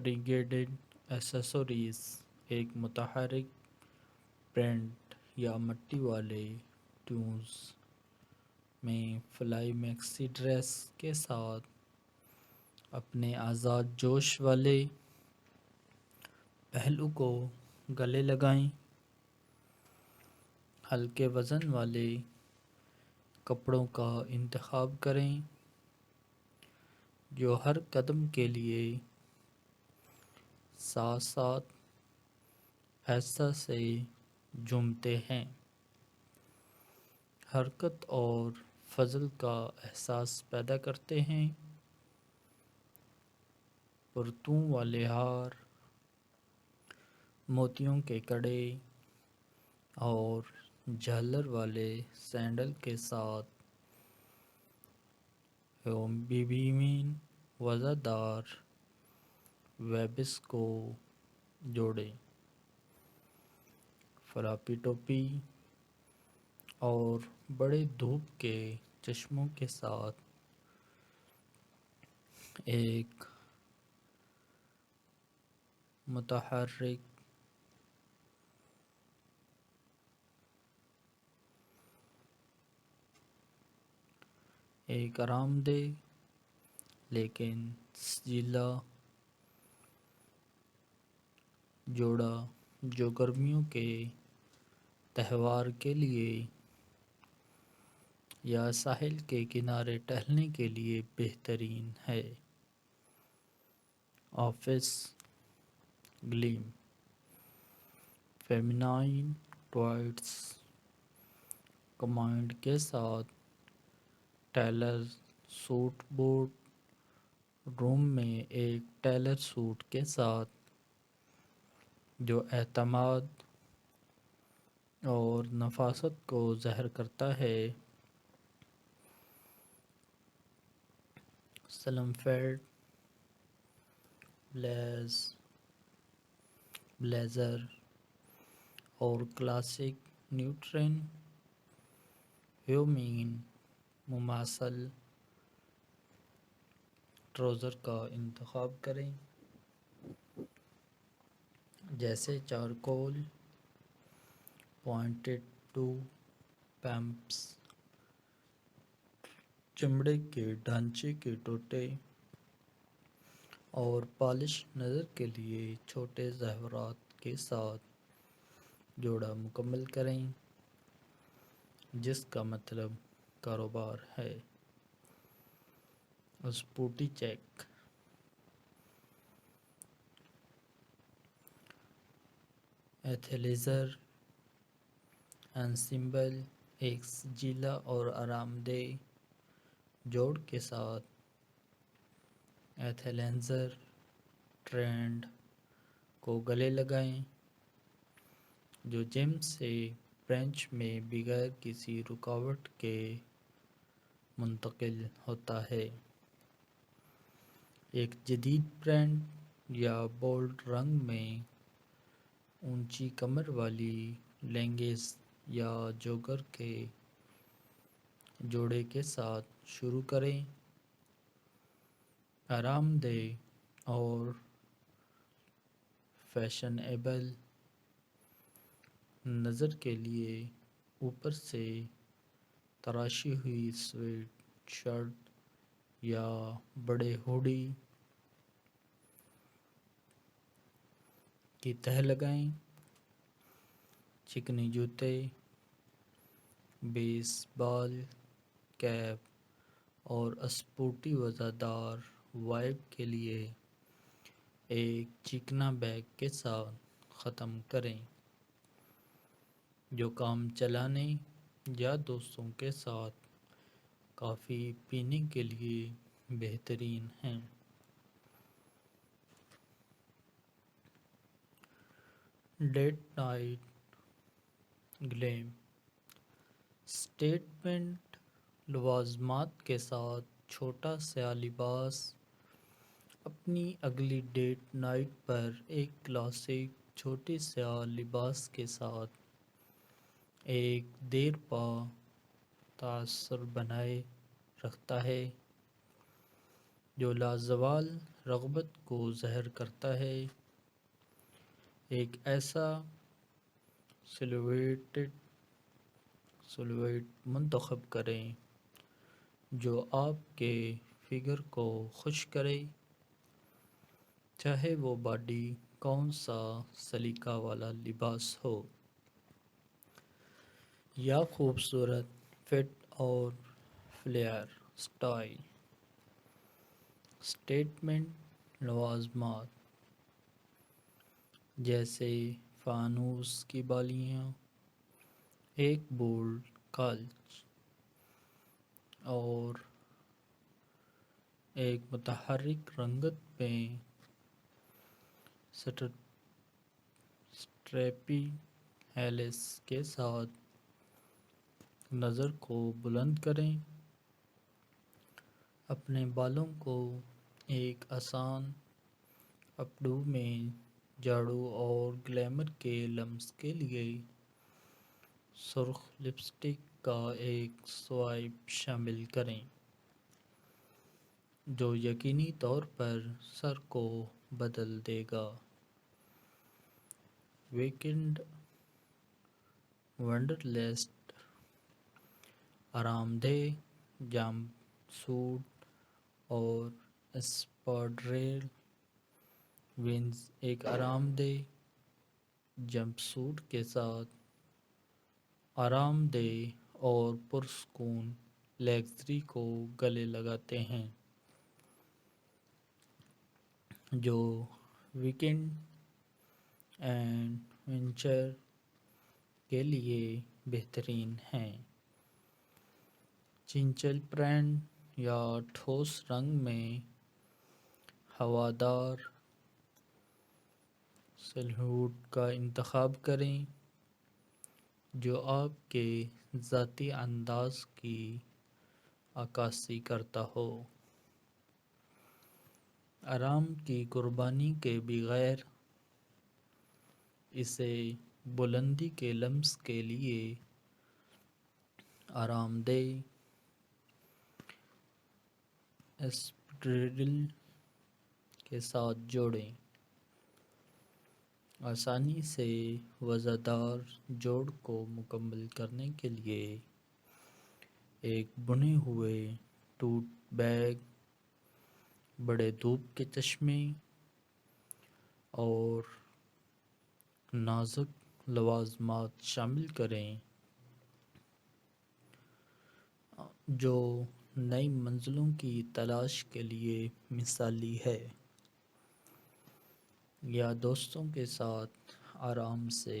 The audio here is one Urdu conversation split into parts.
فریگیڈڈ ایسیسوریز ایک متحرک پرنٹ یا مٹی والے ٹیونز میں فلائی میکسی ڈریس کے ساتھ اپنے آزاد جوش والے پہلو کو گلے لگائیں۔ ہلکے وزن والے کپڑوں کا انتخاب کریں جو ہر قدم کے لیے ساتھ ساتھ ایسا سے جھومتے ہیں، حرکت اور فضل کا احساس پیدا کرتے ہیں۔ پرتوں والے ہار، موتیوں کے کڑے اور جھالر والے سینڈل کے ساتھ بیبیین وزردار ویبس کو جوڑیں۔ فلاپی ٹوپی اور بڑے دھوپ کے چشموں کے ساتھ ایک متحرک ایک آرام دہ لیکن سجیلا جوڑا جو گرمیوں کے تہوار کے لیے یا ساحل کے کنارے ٹہلنے کے لیے بہترین ہے۔ آفس گلیم، فیمینائن ٹوائٹس کمانڈ کے ساتھ ٹیلر سوٹ بورڈ روم میں ایک ٹیلر سوٹ کے ساتھ جو اعتماد اور نفاست کو ظاہر کرتا ہے۔ سلم فیٹ بلیزر اور کلاسک نیوٹرن ہیومین مماثل ٹراؤزر کا انتخاب کریں جیسے چارکول پوائنٹڈ ٹو پمپس، چمڑے کے ڈھانچے کے ٹوٹے اور پالش نظر کے لیے چھوٹے زیورات کے ساتھ جوڑا مکمل کریں جس کا مطلب کاروبار ہے۔ اسپوٹی چیک، ایتھلیزر انسمبل ایک سجیلا اور آرام دہ جوڑ کے ساتھ ایتھلیزر ٹرینڈ کو گلے لگائیں جو جم سے برنچ میں بغیر کسی رکاوٹ کے منتقل ہوتا ہے۔ ایک جدید پرنٹ یا بولڈ رنگ میں اونچی کمر والی لیگنگز یا جوگر کے جوڑے کے ساتھ شروع کریں۔ آرام دہ اور فیشنیبل نظر کے لیے اوپر سے تراشی ہوئی سویٹ شرٹ یا بڑے ہوڈی کی تہ لگائیں۔ چکنی جوتے، بیس بال کیپ اور اسپورٹی وزردار وائب کے لیے ایک چکنا بیگ کے ساتھ ختم کریں جو کام چلانے یا دوستوں کے ساتھ کافی پینے کے لیے بہترین ہے۔ ڈیٹ نائٹ گلیم، سٹیٹمنٹ لوازمات کے ساتھ چھوٹا سیاہ لباس اپنی اگلی ڈیٹ نائٹ پر ایک کلاسک چھوٹے سیاہ لباس کے ساتھ ایک دیرپا تاثر بنائے رکھتا ہے۔ جو لازوال رغبت کو ظاہر کرتا ہے، ایک ایسا سلویٹ منتخب کریں جو آپ کے فگر کو خوش کرے، چاہے وہ باڈی کون سا سلیقہ والا لباس ہو یا خوبصورت فٹ اور فلیئر سٹائل۔ سٹیٹمنٹ لوازمات جیسے فانوس کی بالیاں، ایک بولڈ کالچ اور ایک متحرک رنگت میں سٹریپی ہیلس کے ساتھ نظر کو بلند کریں۔ اپنے بالوں کو ایک آسان اپ ڈو میں جھاڑو اور گلیمر کے لمس کے لیے سرخ لپسٹک کا ایک سوائپ شامل کریں جو یقینی طور پر سر کو بدل دے گا۔ ویکنڈ ونڈرلسٹ آرام دہ جمپ سوٹ اور اسپاڈریل ونز ایک آرام دہ جمپ سوٹ کے ساتھ آرام دہ اور پرسکون لگژری کو گلے لگاتے ہیں جو ویکنڈ ایڈونچر کے لیے بہترین ہیں۔ چنچل پرنٹ یا ٹھوس رنگ میں ہوادار سلہوٹ کا انتخاب کریں جو آپ کے ذاتی انداز کی عکاسی کرتا ہو۔ آرام کی قربانی کے بغیر اسے بلندی کے لمس کے لیے آرام دہ اسپیڈریل کے ساتھ جوڑیں۔ آسانی سے وزن دار جوڑ کو مکمل کرنے کے لیے ایک بنے ہوئے ٹوٹ بیگ، بڑے دھوپ کے چشمے اور نازک لوازمات شامل کریں جو نئی منزلوں کی تلاش کے لیے مثالی ہے، یا دوستوں کے ساتھ آرام سے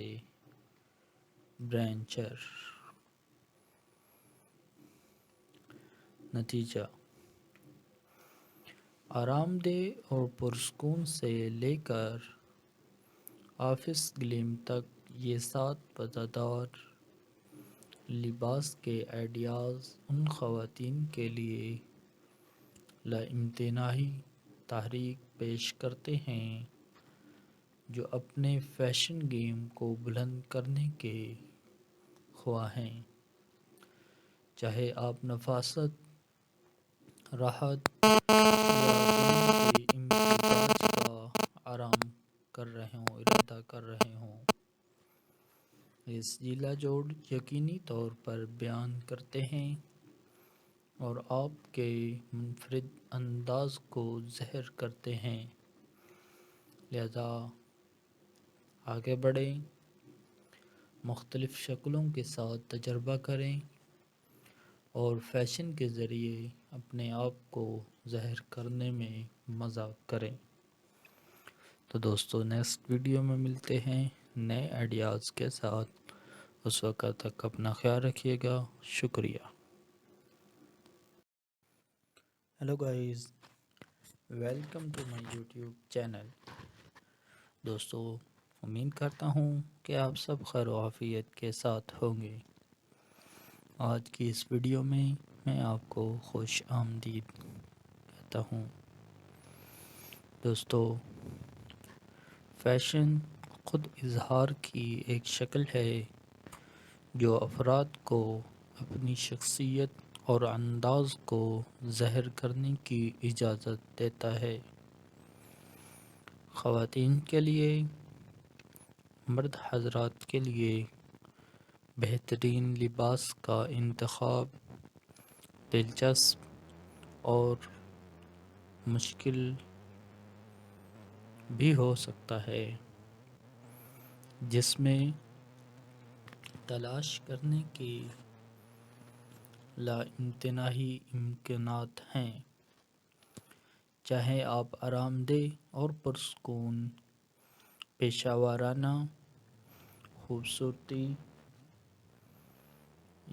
برنچر۔ نتیجہ: آرام دہ اور پرسکون سے لے کر آفس گلیم تک یہ 7 مزیدار لباس کے آئیڈیاز ان خواتین کے لیے لامتناہی تحریک پیش کرتے ہیں جو اپنے فیشن گیم کو بلند کرنے کے خواہاں ہیں، چاہے آپ نفاست، راحت یا دنیا کے امتزاج کا ارادہ کر رہے ہوں۔ یہ ضلع جوڑ یقینی طور پر بیان کرتے ہیں اور آپ کے منفرد انداز کو ظاہر کرتے ہیں، لہذا آگے بڑھیں، مختلف شکلوں کے ساتھ تجربہ کریں اور فیشن کے ذریعے اپنے آپ کو ظاہر کرنے میں مزہ کریں۔ تو دوستو، نیکسٹ ویڈیو میں ملتے ہیں نئے آئیڈیاز کے ساتھ۔ اس وقت تک اپنا خیال رکھیے گا۔ شکریہ۔ Hello guys, welcome to my YouTube channel. دوستو، امید کرتا ہوں کہ آپ سب خیر و عافیت کے ساتھ ہوں گے۔ آج کی اس ویڈیو میں آپ کو خوش آمدید کہتا ہوں۔ دوستو، فیشن خود اظہار کی ایک شکل ہے جو افراد کو اپنی شخصیت اور انداز کو ظاہر کرنے کی اجازت دیتا ہے۔ خواتین کے لیے، مرد حضرات کے لیے بہترین لباس کا انتخاب دلچسپ اور مشکل بھی ہو سکتا ہے، جس میں تلاش کرنے کے لامتناہی امکانات ہیں۔ چاہے آپ آرام دہ اور پرسکون پیشہ ورانہ خوبصورتی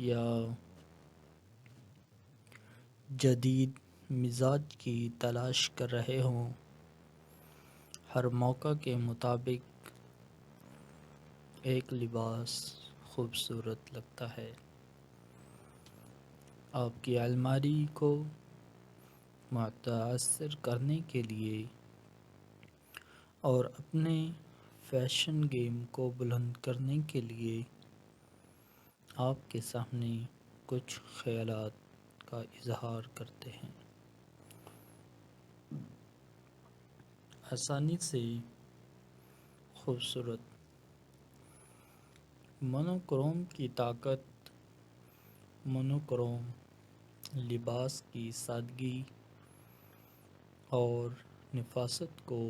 یا جدید مزاج کی تلاش کر رہے ہوں، ہر موقع کے مطابق ایک لباس خوبصورت لگتا ہے۔ آپ کی الماری کو متاثر کرنے کے لیے اور اپنے فیشن گیم کو بلند کرنے کے لیے آپ کے سامنے کچھ خیالات کا اظہار کرتے ہیں۔ آسانی سے خوبصورت مونوکروم کی طاقت۔ مونوکروم لباس کی سادگی اور نفاست کو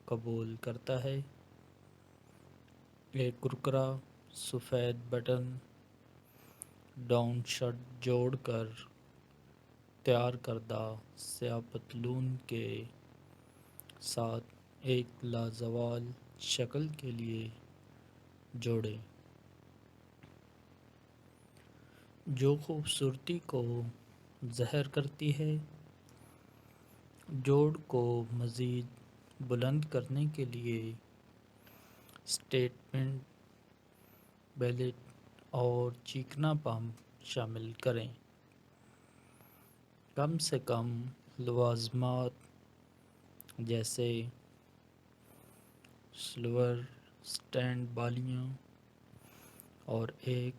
قبول کرتا ہے۔ ایک کرکرا سفید بٹن ڈاؤن شرٹ جوڑ کر تیار کردہ سیاہ پتلون کے ساتھ ایک لازوال شکل کے لیے جوڑیں، جو خوبصورتی کو ظاہر کرتی ہے۔ جوڑ کو مزید بلند کرنے کے لیے اسٹیٹمنٹ بیلٹ اور چیکنا پمپ شامل کریں۔ کم سے کم لوازمات جیسے سلور سٹینڈ بالیاں اور ایک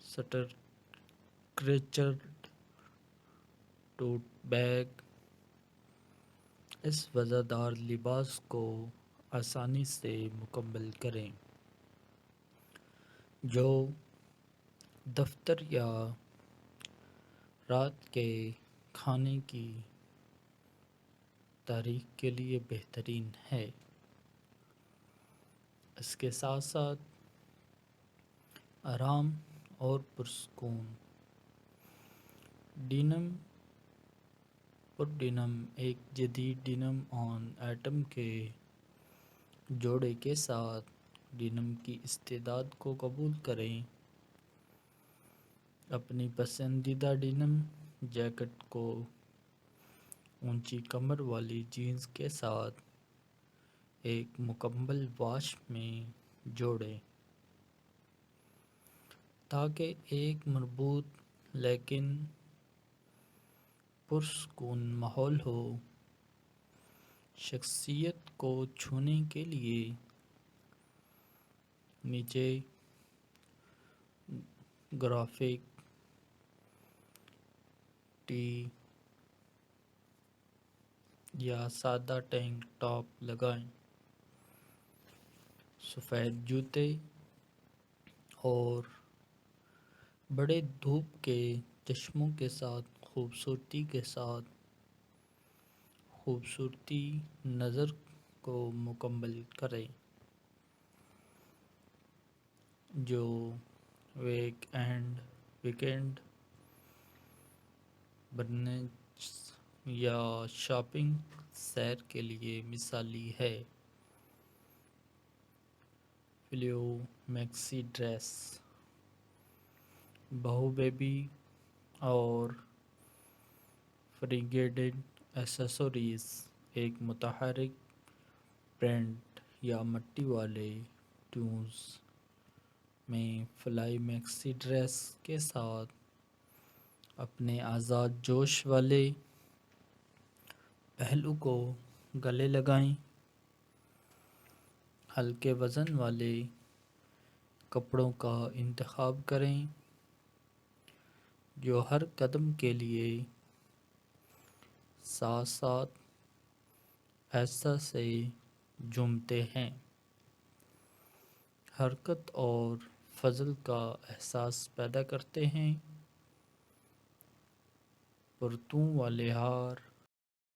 سٹرکچرڈ ٹوٹ بیگ اس وزردار لباس کو آسانی سے مکمل کریں، جو دفتر یا رات کے کھانے کی تاریخ کے لیے بہترین ہے۔ اس کے ساتھ ساتھ آرام اور پرسکون ڈینم پر ڈینم ایک جدید ڈینم آن ایٹم کے جوڑے کے ساتھ ڈینم کی استعداد کو قبول کریں۔ اپنی پسندیدہ ڈینم جیکٹ کو اونچی کمر والی جینز کے ساتھ ایک مکمل واش میں جوڑیں تاکہ ایک مربوط لیکن پرسکون ماحول ہو۔ شخصیت کو چھونے کے لیے نیچے گرافک ٹی یا سادہ ٹینک ٹاپ لگائیں۔ سفید جوتے اور بڑے دھوپ کے چشموں کے ساتھ خوبصورتی کے ساتھ خوبصورتی نظر کو مکمل کریں، جو ویکینڈ برنچ یا شاپنگ سیر کے لیے مثالی ہے۔ فلیو میکسی ڈریس بہو بیبی اور فریگیڈڈ ایکسیسریز ایک متحرک پرنٹ یا مٹی والے ٹونز میں فلائی میکسی ڈریس کے ساتھ اپنے آزاد جوش والے پہلو کو گلے لگائیں۔ ہلکے وزن والے کپڑوں کا انتخاب کریں جو ہر قدم کے لیے ساتھ ساتھ ایسا سے جھومتے ہیں، حرکت اور فضل کا احساس پیدا کرتے ہیں، پرتوں والے ہار